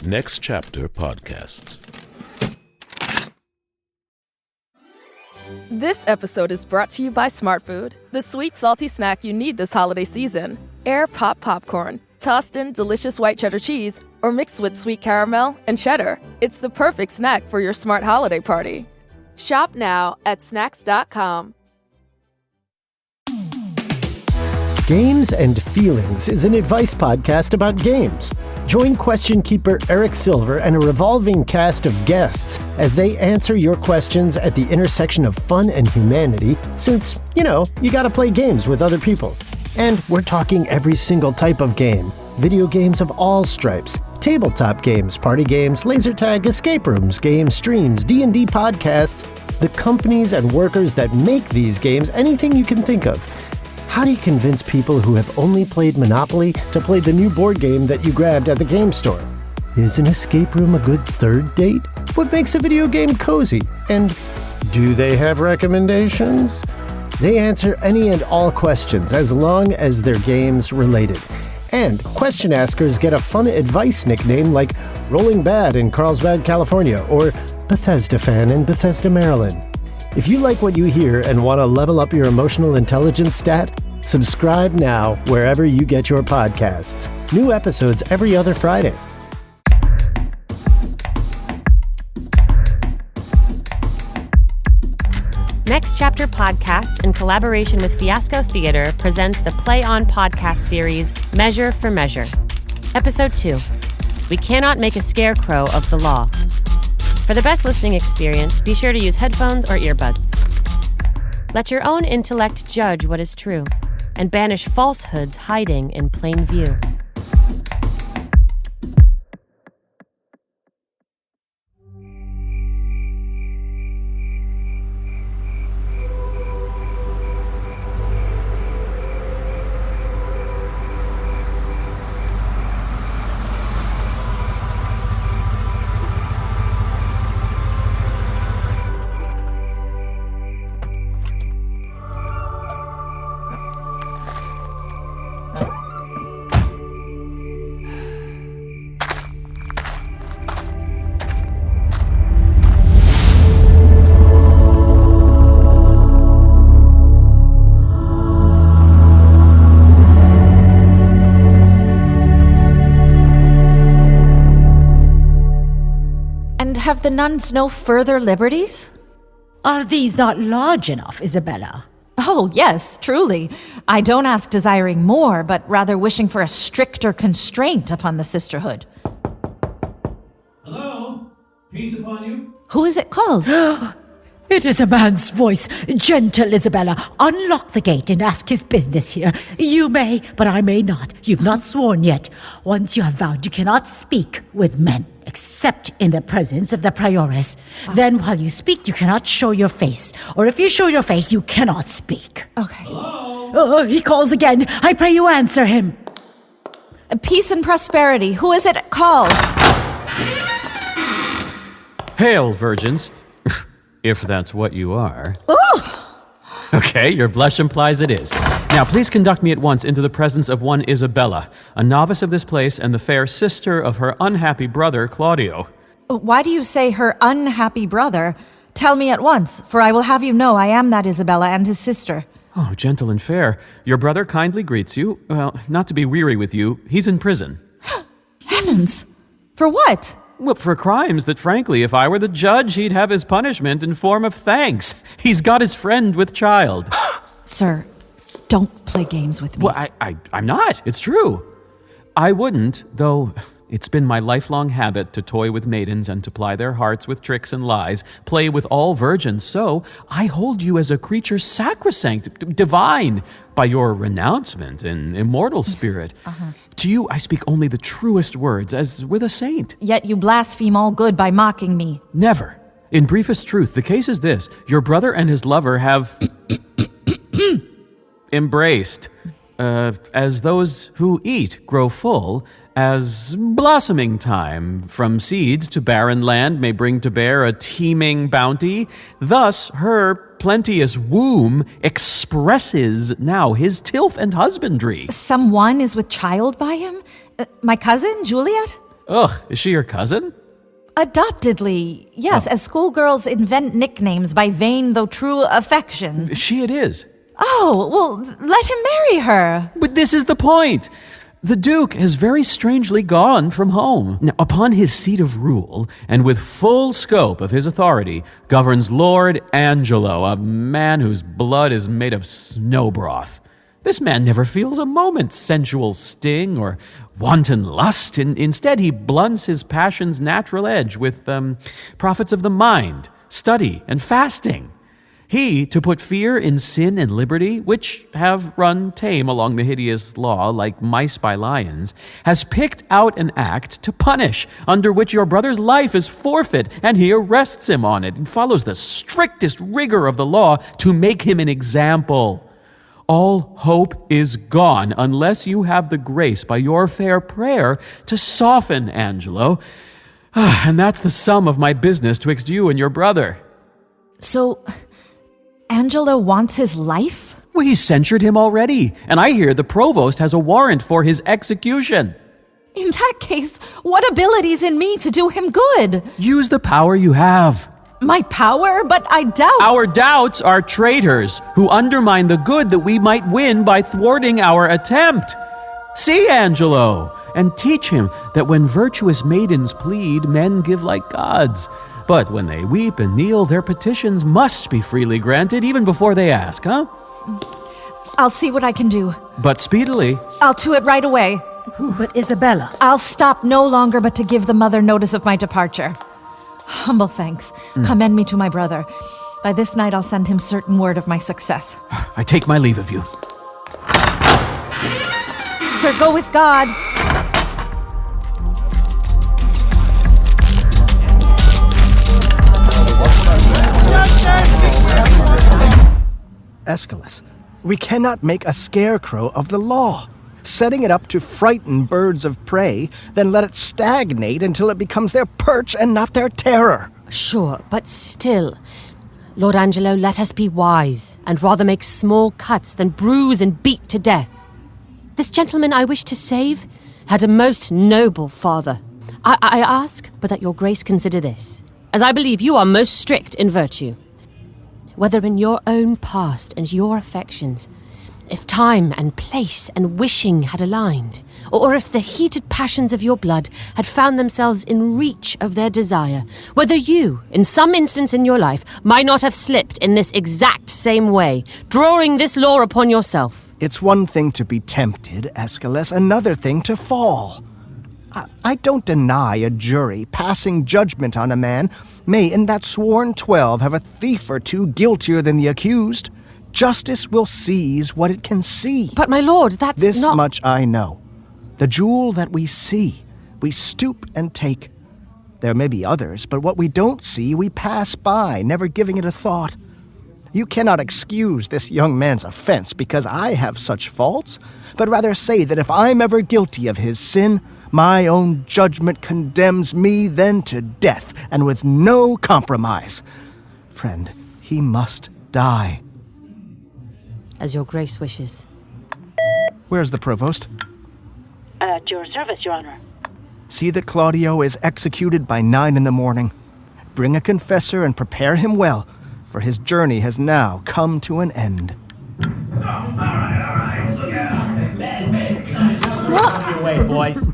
Next Chapter Podcasts. This episode is brought to you by Smart Food, the sweet, salty snack you need this holiday season. Air Pop Popcorn, tossed in delicious white cheddar cheese, or mixed with sweet caramel and cheddar. It's the perfect snack for your smart holiday party. Shop now at snacks.com. Games and Feelings is an advice podcast about games. Join question keeper Eric Silver and a revolving cast of guests as they answer your questions at the intersection of fun and humanity, since, you gotta play games with other people. And we're talking every single type of game. Video games of all stripes, tabletop games, party games, laser tag, escape rooms, game streams, D&D podcasts, the companies and workers that make these games, anything you can think of. How do you convince people who have only played Monopoly to play the new board game that you grabbed at the game store? Is an escape room a good third date? What makes a video game cozy? And do they have recommendations? They answer any and all questions as long as they're games related. And question askers get a fun advice nickname like Rolling Bad in Carlsbad, California, or Bethesda Fan in Bethesda, Maryland. If you like what you hear and want to level up your emotional intelligence stat, subscribe now wherever you get your podcasts. New episodes every other Friday. Next Chapter Podcasts, in collaboration with Fiasco Theater, presents the Play On podcast series, Measure for Measure. Episode 2, We Cannot Make a Scarecrow of the Law. For the best listening experience, be sure to use headphones or earbuds. Let your own intellect judge what is true, and banish falsehoods hiding in plain view. Have the nuns no further liberties? Are these not large enough, Isabella? Oh, yes, truly. I don't ask desiring more, but rather wishing for a stricter constraint upon the sisterhood. Hello? Peace upon you? Who is it calls? It is a man's voice. Gentle Isabella, unlock the gate and ask his business here. You may, but I may not. You've not sworn yet. Once you have vowed, you cannot speak with men, except in the presence of the prioress. Then while you speak, you cannot show your face. Or if you show your face, you cannot speak. Okay. Hello? He calls again. I pray you answer him. Peace and prosperity. Who is it calls? Hail, virgins. If that's what you are. Oh! Okay, your blush implies it is. Now, please conduct me at once into the presence of one Isabella, a novice of this place and the fair sister of her unhappy brother, Claudio. Why do you say her unhappy brother? Tell me at once, for I will have you know I am that Isabella and his sister. Oh, gentle and fair. Your brother kindly greets you. Well, not to be weary with you, he's in prison. Heavens! For what? Well, for crimes that, frankly, if I were the judge, he'd have his punishment in form of thanks. He's got his friend with child. Sir, don't play games with me. Well, I'm not. It's true. I wouldn't, though it's been my lifelong habit to toy with maidens and to ply their hearts with tricks and lies, play with all virgins. So I hold you as a creature sacrosanct, divine, by your renouncement and immortal spirit. To you I speak only the truest words, as with a saint. Yet you blaspheme all good by mocking me. Never. In briefest truth, the case is this. Your brother and his lover have embraced, as those who eat grow full, as blossoming time from seeds to barren land may bring to bear a teeming bounty. Thus her plenteous womb expresses now his tilth and husbandry. Someone is with child by him? My cousin, Juliet? Ugh, is she your cousin? Adoptedly, yes, as schoolgirls invent nicknames by vain though true affection. She it is. Oh, well, let him marry her. But this is the point. The Duke has very strangely gone from home. Now, upon his seat of rule, and with full scope of his authority, governs Lord Angelo, a man whose blood is made of snow broth. This man never feels a moment's sensual sting or wanton lust. Instead, he blunts his passion's natural edge with profits of the mind, study, and fasting. He, to put fear in sin and liberty, which have run tame along the hideous law like mice by lions, has picked out an act to punish, under which your brother's life is forfeit, and he arrests him on it and follows the strictest rigor of the law to make him an example. All hope is gone unless you have the grace by your fair prayer to soften Angelo. And that's the sum of my business twixt you and your brother. So, Angelo wants his life? Well, he's censured him already, and I hear the provost has a warrant for his execution. In that case, what abilities in me to do him good? Use the power you have. My power? But I doubt— Our doubts are traitors who undermine the good that we might win by thwarting our attempt. See Angelo, and teach him that when virtuous maidens plead, men give like gods. But when they weep and kneel, their petitions must be freely granted even before they ask, huh? I'll see what I can do. But speedily. I'll do it right away. But Isabella. I'll stop no longer but to give the mother notice of my departure. Humble thanks. Commend me to my brother. By this night I'll send him certain word of my success. I take my leave of you. Sir, go with God. Escalus, we cannot make a scarecrow of the law. Setting it up to frighten birds of prey, then let it stagnate until it becomes their perch and not their terror. Sure, but still. Lord Angelo, let us be wise, and rather make small cuts than bruise and beat to death. This gentleman I wish to save had a most noble father. I ask but that your grace consider this, as I believe you are most strict in virtue. Whether in your own past and your affections, if time and place and wishing had aligned, or if the heated passions of your blood had found themselves in reach of their desire, whether you, in some instance in your life, might not have slipped in this exact same way, drawing this law upon yourself. It's one thing to be tempted, Escalus, another thing to fall. I don't deny a jury passing judgment on a man may in that sworn 12 have a thief or two guiltier than the accused. Justice will seize what it can see. But my lord, that's this not— This much I know. The jewel that we see, we stoop and take. There may be others, but what we don't see, we pass by, never giving it a thought. You cannot excuse this young man's offense because I have such faults, but rather say that if I'm ever guilty of his sin, my own judgment condemns me then to death, and with no compromise. Friend, he must die. As your grace wishes. Where's the provost? At your service, Your Honor. See that Claudio is executed by 9 a.m. Bring a confessor and prepare him well, for his journey has now come to an end. All right. Look out. What? Your way, boys.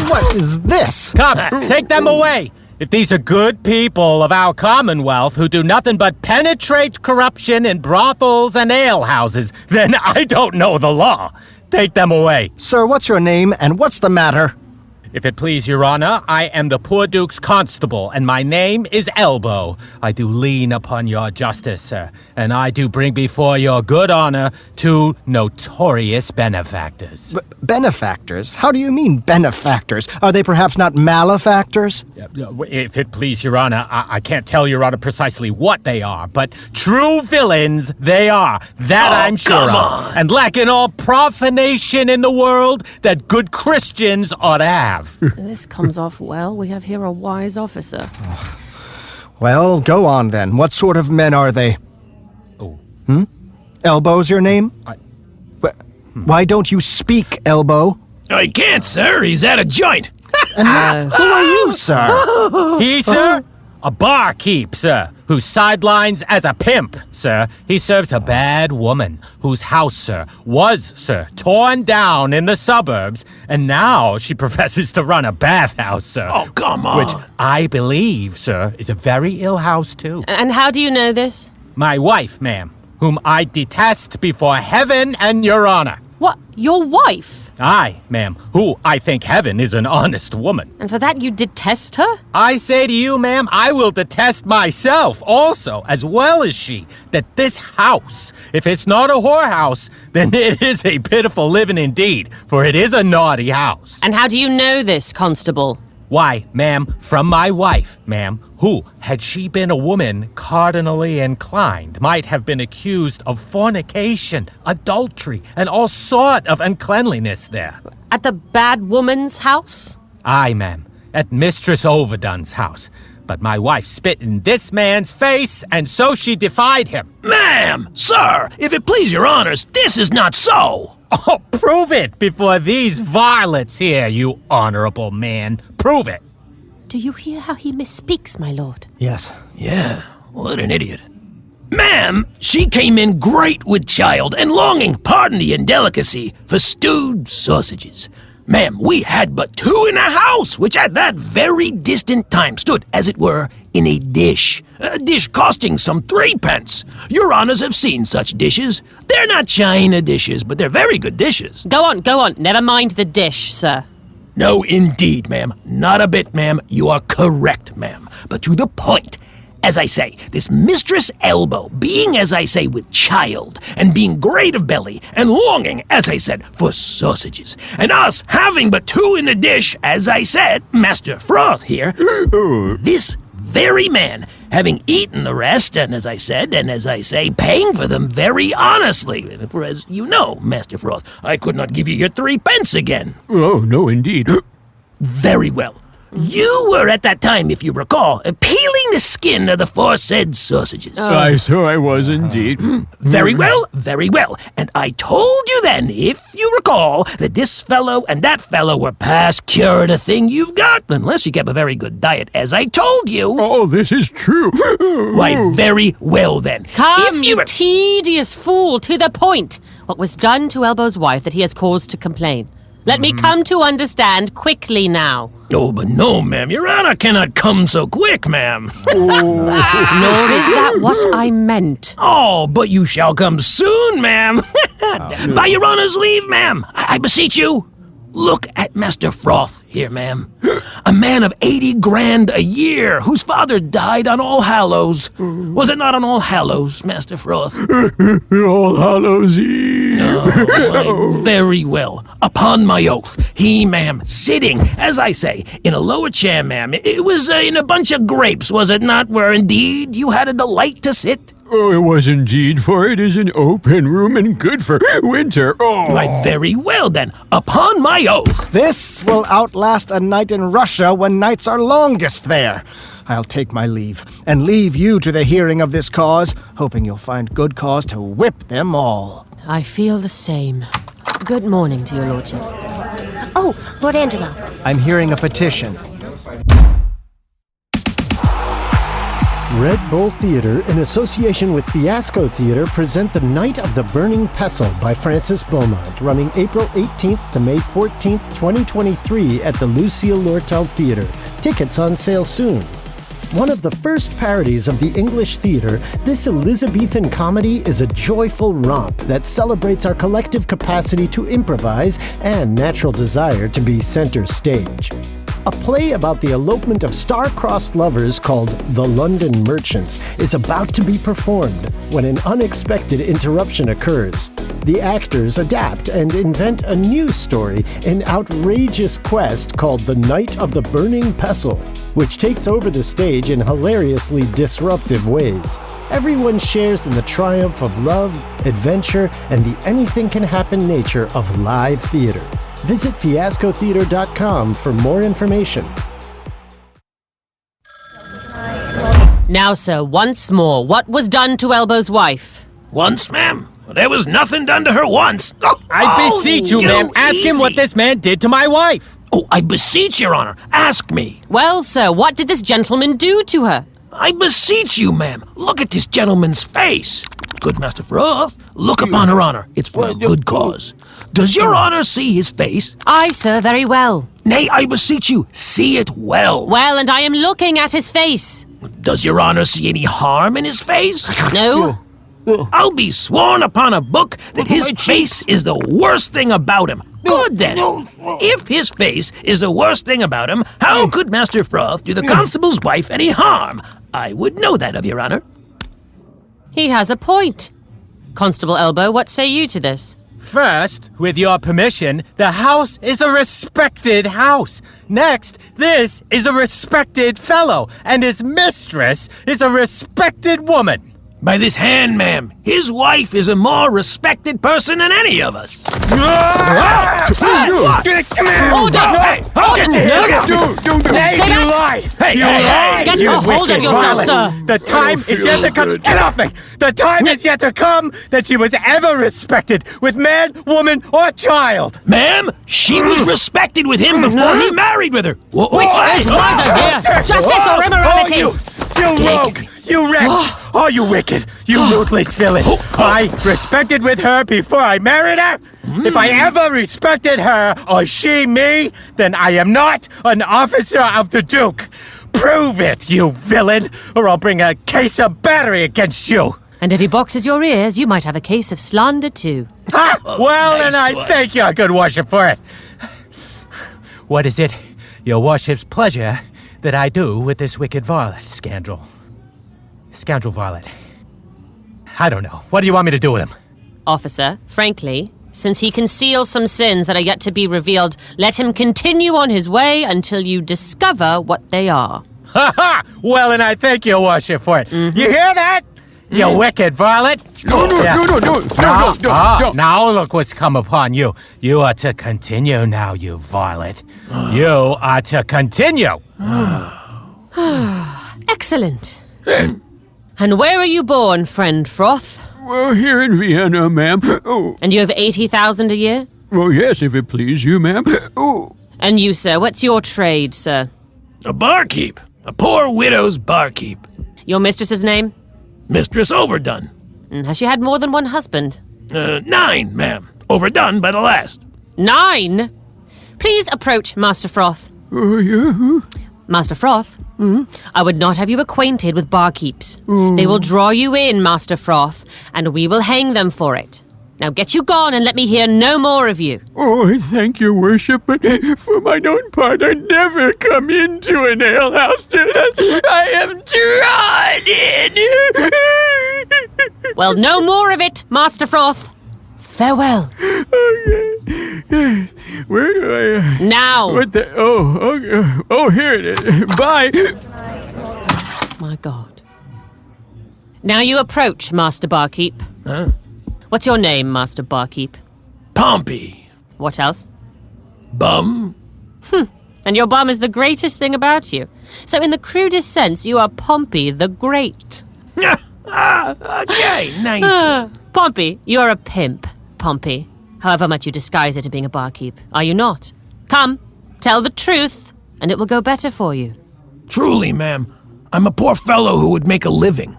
What is this? Come, take them away. If these are good people of our Commonwealth who do nothing but penetrate corruption in brothels and alehouses, then I don't know the law. Take them away. Sir, what's your name and what's the matter? If it please your honor, I am the poor Duke's constable, and my name is Elbow. I do lean upon your justice, sir, and I do bring before your good honor 2 notorious benefactors. Benefactors? How do you mean benefactors? Are they perhaps not malefactors? If it please your honor, I can't tell your honor precisely what they are, but true villains they are. That I'm sure of. And lacking all profanation in the world that good Christians ought to have. This comes off well. We have here a wise officer. Well, go on then. What sort of men are they? Oh. Elbow's your name? Why don't you speak, Elbow? I can't, sir. He's at a joint. And who are you, sir? He, sir? A barkeep, sir, who sidelines as a pimp, sir. He serves a bad woman whose house, sir, was, sir, torn down in the suburbs, and now she professes to run a bathhouse, sir. Oh, come on. Which I believe, sir, is a very ill house, too. And how do you know this? My wife, ma'am, whom I detest before heaven and your honor. What? Your wife? I, ma'am, who I think heaven is an honest woman. And for that you detest her? I say to you, ma'am, I will detest myself also, as well as she, that this house, if it's not a whorehouse, then it is a pitiful living indeed, for it is a naughty house. And how do you know this, constable? Why, ma'am, from my wife, ma'am, who, had she been a woman cardinally inclined, might have been accused of fornication, adultery, and all sort of uncleanliness there. At the bad woman's house? Aye, ma'am, at Mistress Overdone's house. But my wife spit in this man's face, and so she defied him. Ma'am, sir, if it please your honors, this is not so. Oh, prove it before these varlets here, you honorable man. Prove it. Do you hear how he misspeaks, my lord? Yes. Yeah, what an idiot. Ma'am, she came in great with child and longing, pardon the indelicacy, for stewed sausages. Ma'am, we had but 2 in a house, which at that very distant time stood, as it were, in a dish costing some 3 pence. Your honors have seen such dishes. They're not china dishes, but they're very good dishes. Go on. Never mind the dish, sir. No, indeed, ma'am. Not a bit, ma'am. You are correct, ma'am. But to the point. As I say, this Mistress Elbow, being, as I say, with child, and being great of belly, and longing, as I said, for sausages, and us having but 2 in the dish, as I said, Master Froth here, this very man, having eaten the rest, and as I said, and as I say, paying for them very honestly, for as you know, Master Froth, I could not give you your 3 pence again. Oh, no, indeed. Very well. You were at that time, if you recall, peeling the skin of the foresaid sausages. So I was indeed. Very well, very well. And I told you then, if you recall, that this fellow and that fellow were past cure of the thing you've got, unless you kept a very good diet, as I told you. Oh, this is true. Why, very well then. Come, you tedious fool, to the point. What was done to Elbow's wife that he has cause to complain? Let me come to understand quickly now. Oh, but no, ma'am. Your honor cannot come so quick, ma'am. Nor is that what I meant. Oh, but you shall come soon, ma'am. By your honor's leave, ma'am. I beseech you. Look at Master Froth here, ma'am. A man of 80 grand a year, whose father died on All Hallows. Was it not on All Hallows, Master Froth? All Hallows Eve. Oh, very well. Upon my oath, he, ma'am, sitting, as I say, in a lower chair, ma'am. It was in a bunch of grapes, was it not, where indeed you had a delight to sit? Oh, it was indeed, for it is an open room and good for winter. Oh. Why, very well then. Upon my oath. This will outlast a night in Russia when nights are longest there. I'll take my leave, and leave you to the hearing of this cause, hoping you'll find good cause to whip them all. I feel the same. Good morning to your lordship. Oh, Lord Angelo. I'm hearing a petition. Red Bull Theater, in association with Fiasco Theater, present The Night of the Burning Pestle by Francis Beaumont, running April 18th to May 14th, 2023 at the Lucio Lortel Theater. Tickets on sale soon. One of the first parodies of the English theater, this Elizabethan comedy is a joyful romp that celebrates our collective capacity to improvise and natural desire to be center stage. A play about the elopement of star-crossed lovers called The London Merchants is about to be performed when an unexpected interruption occurs. The actors adapt and invent a new story, an outrageous quest called The Night of the Burning Pestle, which takes over the stage in hilariously disruptive ways. Everyone shares in the triumph of love, adventure, and the anything-can-happen nature of live theater. Visit fiascotheater.com for more information. Now, sir, once more, what was done to Elbow's wife? Once, ma'am? There was nothing done to her once. I beseech you, ma'am, ask him what this man did to my wife. Oh, I beseech your honor, ask me. Well, sir, what did this gentleman do to her? I beseech you, ma'am, look at this gentleman's face. Good Master Froth, look upon her honor. It's for a good cause. Does your honor see his face? Aye, sir, very well. Nay, I beseech you, see it well. Well, and I am looking at his face. Does your honor see any harm in his face? No. I'll be sworn upon a book that his face is the worst thing about him. Good then. If his face is the worst thing about him, how could Master Froth do the constable's wife any harm? I would know that of your honor. He has a point. Constable Elbow, what say you to this? First, with your permission, the house is a respected house. Next, this is a respected fellow, and his mistress is a respected woman. By this hand, ma'am, his wife is a more respected person than any of us. Come here! Hold on! Hey, I'll get you! You lie! Hey, Get a hold of yourself, sir! The time is yet to come. Get off me! The time is yet to come that she was ever respected with man, woman, or child. Ma'am, she was respected with him before he married with her. Which is wiser here? Justice or immorality? You rogue! You wretch! Oh, you wicked! You ruthless villain! I respected with her before I married her? If I ever respected her, or she me, then I am not an officer of the Duke. Prove it, you villain, or I'll bring a case of battery against you. And if he boxes your ears, you might have a case of slander too. Ha! Well, nice then I one. thank your good worship for it. What is it, your worship's pleasure, that I do with this wicked varlet, Scoundrel varlet. I don't know. What do you want me to do with him? Officer, frankly, since he conceals some sins that are yet to be revealed, let him continue on his way until you discover what they are. Ha ha! Well, and I thank your worship for it. You hear that? You wicked varlet. No. Now look what's come upon you. You are to continue now, you varlet. You are to continue. Excellent. And where are you born, friend Froth? Well, here in Vienna, ma'am. Oh. And you have 80,000 a year? Oh, yes, if it please you, ma'am. Oh. And you, sir, what's your trade, sir? A barkeep. A poor widow's barkeep. Your mistress's name? Mistress Overdone. Has she had more than one husband? 9, ma'am. Overdone by the last. 9? Please approach Master Froth. Oh, yeah? Master Froth, I would not have you acquainted with barkeeps. They will draw you in, Master Froth, and we will hang them for it. Now get you gone and let me hear no more of you. Oh, thank your worship, but for mine own part, I never come into an alehouse. I am tried in. Well, no more of it, Master Froth. Farewell. Okay. Where do I... Now. What the... Oh, okay. Oh, here it is. Bye. My God. Now you approach, Master Barkeep. Huh? What's your name, Master Barkeep? Pompey. What else? Bum. And your bum is the greatest thing about you. So in the crudest sense, you are Pompey the Great. Okay, nice. Pompey, you're a pimp, Pompey. However much you disguise it in being a barkeep. Are you not? Come, tell the truth, and it will go better for you. Truly, ma'am, I'm a poor fellow who would make a living.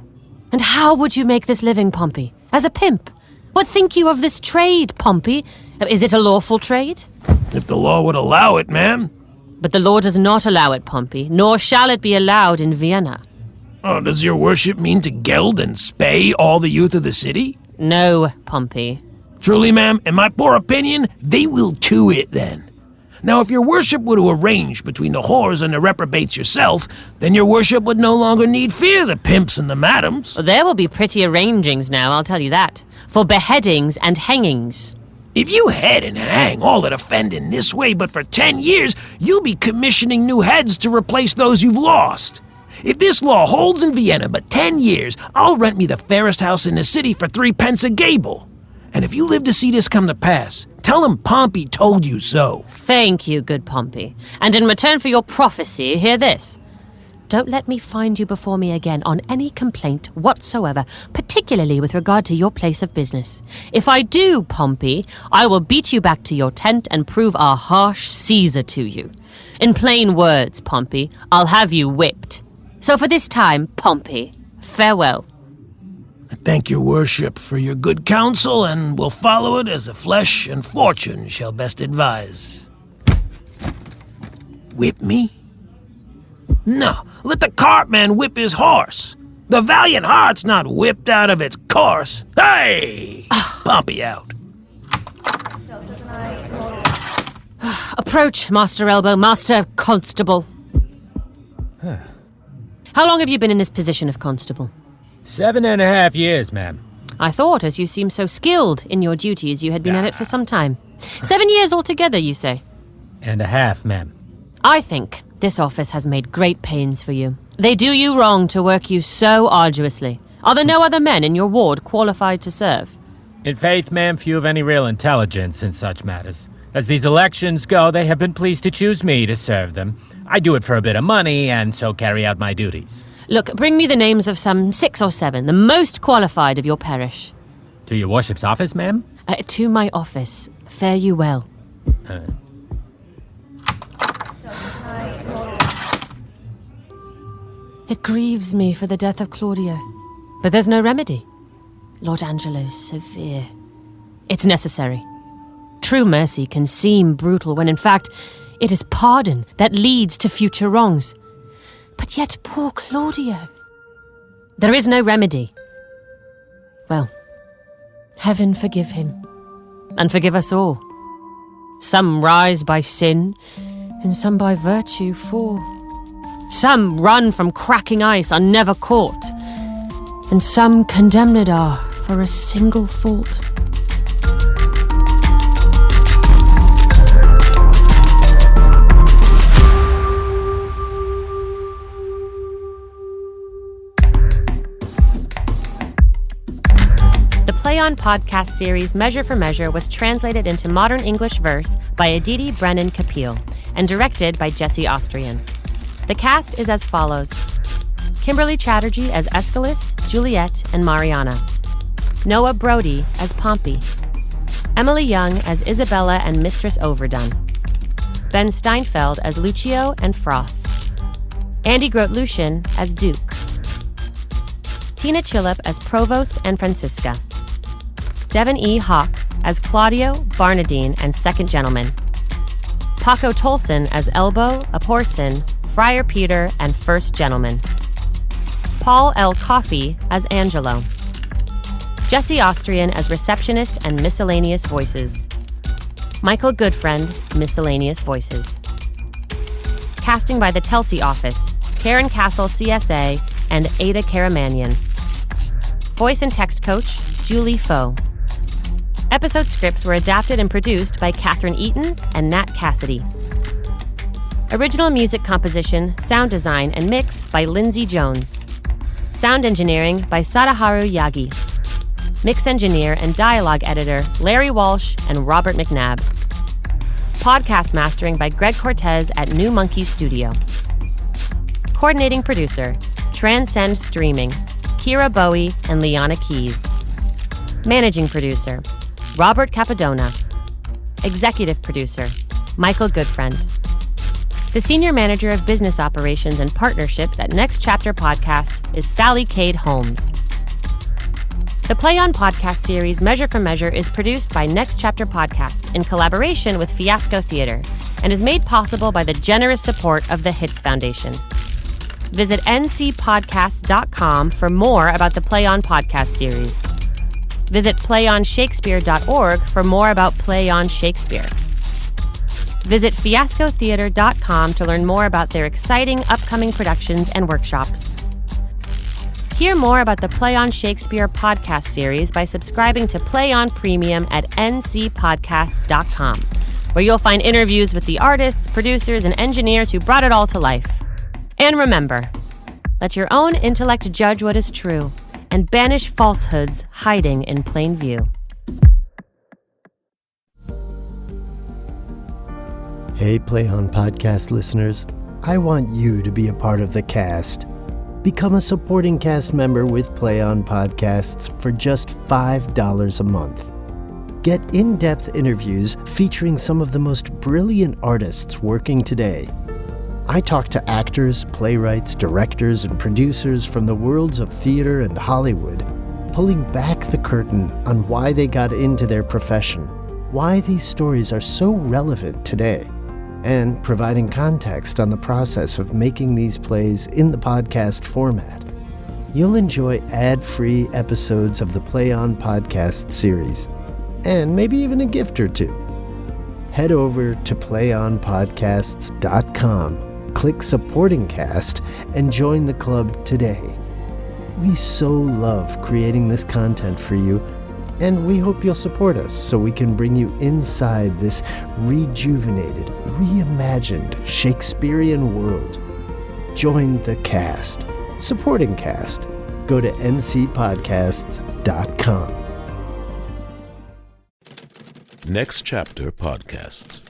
And how would you make this living, Pompey? As a pimp? What think you of this trade, Pompey? Is it a lawful trade? If the law would allow it, ma'am. But the law does not allow it, Pompey, nor shall it be allowed in Vienna. Oh, does your worship mean to geld and spay all the youth of the city? No, Pompey. Truly, ma'am, in my poor opinion, they will to it then. Now, if your worship were to arrange between the whores and the reprobates yourself, then your worship would no longer need fear the pimps and the madams. Well, there will be pretty arrangings now, I'll tell you that. For beheadings and hangings. If you head and hang all that offend in this way but for 10 years, you'll be commissioning new heads to replace those you've lost. If this law holds in Vienna but 10 years, I'll rent me the fairest house in the city for 3 pence a gable. And if you live to see this come to pass, tell him Pompey told you so. Thank you, good Pompey. And in return for your prophecy, hear this. Don't let me find you before me again on any complaint whatsoever, particularly with regard to your place of business. If I do, Pompey, I will beat you back to your tent and prove a harsh Caesar to you. In plain words, Pompey, I'll have you whipped. So for this time, Pompey, farewell. I thank your worship for your good counsel, and will follow it as the flesh and fortune shall best advise. Whip me? No, let the cartman whip his horse. The valiant heart's not whipped out of its course. Hey! Pompey out. Approach, Master Elbow, Master Constable. How long have you been in this position of constable? 7.5 years, ma'am. I thought, as you seem so skilled in your duties, you had been at it for some time. 7 years altogether, you say? And a half, ma'am. I think this office has made great pains for you. They do you wrong to work you so arduously. Are there no other men in your ward qualified to serve? In faith, ma'am, few of any real intelligence in such matters. As these elections go, they have been pleased to choose me to serve them. I do it for a bit of money, and so carry out my duties. Look, bring me the names of some 6 or 7, the most qualified of your parish. To your worship's office, ma'am? To my office. Fare you well. It grieves me for the death of Claudio, but there's no remedy. Lord Angelo's severe. It's necessary. True mercy can seem brutal when in fact it is pardon that leads to future wrongs. But yet poor Claudio. There is no remedy. Well, heaven forgive him, and forgive us all. Some rise by sin, and some by virtue fall. Some run from cracking ice are never caught, and some condemned are for a single fault. The Play On podcast series Measure for Measure was translated into modern English verse by Aditi Brennan Kapil and directed by Jesse Austrian. The cast is as follows: Kimberly Chatterjee as Escalus, Juliet, and Mariana. Noah Brody as Pompey. Emily Young as Isabella and Mistress Overdone. Ben Steinfeld as Lucio and Froth. Andy Grote-Lucian as Duke. Tina Chillip as Provost and Francisca. Devin E. Hawk as Claudio, Barnadine, and Second Gentleman. Paco Tolson as Elbow, Aporson, Friar Peter, and First Gentleman. Paul L. Coffey as Angelo. Jesse Austrian as Receptionist and Miscellaneous Voices. Michael Goodfriend, Miscellaneous Voices. Casting by the Telsey Office, Karen Castle, CSA, and Ada Karamanian. Voice and text coach, Julie Foe. Episode scripts were adapted and produced by Catherine Eaton and Nat Cassidy. Original music composition, sound design, and mix by Lindsay Jones. Sound engineering by Sadaharu Yagi. Mix engineer and dialogue editor Larry Walsh and Robert McNabb. Podcast mastering by Greg Cortez at New Monkey Studio. Coordinating producer, Transcend Streaming, Kira Bowie and Liana Keys. Managing producer, Robert Capadona. Executive producer, Michael Goodfriend. The Senior Manager of Business Operations and Partnerships at Next Chapter Podcast is Sally Cade Holmes. The Play On podcast series Measure for Measure is produced by Next Chapter Podcasts in collaboration with Fiasco Theater and is made possible by the generous support of the Hits Foundation. Visit ncpodcasts.com for more about the Play On podcast series. Visit playonshakespeare.org for more about Play On Shakespeare. Visit fiascotheater.com to learn more about their exciting upcoming productions and workshops. Hear more about the Play On Shakespeare podcast series by subscribing to Play On Premium at ncpodcasts.com, where you'll find interviews with the artists, producers, and engineers who brought it all to life. And remember, let your own intellect judge what is true, and banish falsehoods hiding in plain view. Hey, Play On podcast listeners. I want you to be a part of the cast. Become a supporting cast member with Play On Podcasts for just $5 a month. Get in-depth interviews featuring some of the most brilliant artists working today. I talk to actors, playwrights, directors, and producers from the worlds of theater and Hollywood, pulling back the curtain on why they got into their profession, why these stories are so relevant today, and providing context on the process of making these plays in the podcast format. You'll enjoy ad-free episodes of the Play On Podcast series, and maybe even a gift or two. Head over to playonpodcasts.com, click Supporting Cast, and join the club today. We so love creating this content for you, and we hope you'll support us so we can bring you inside this rejuvenated, reimagined Shakespearean world. Join the cast. Supporting cast. Go to ncpodcasts.com. Next Chapter Podcasts.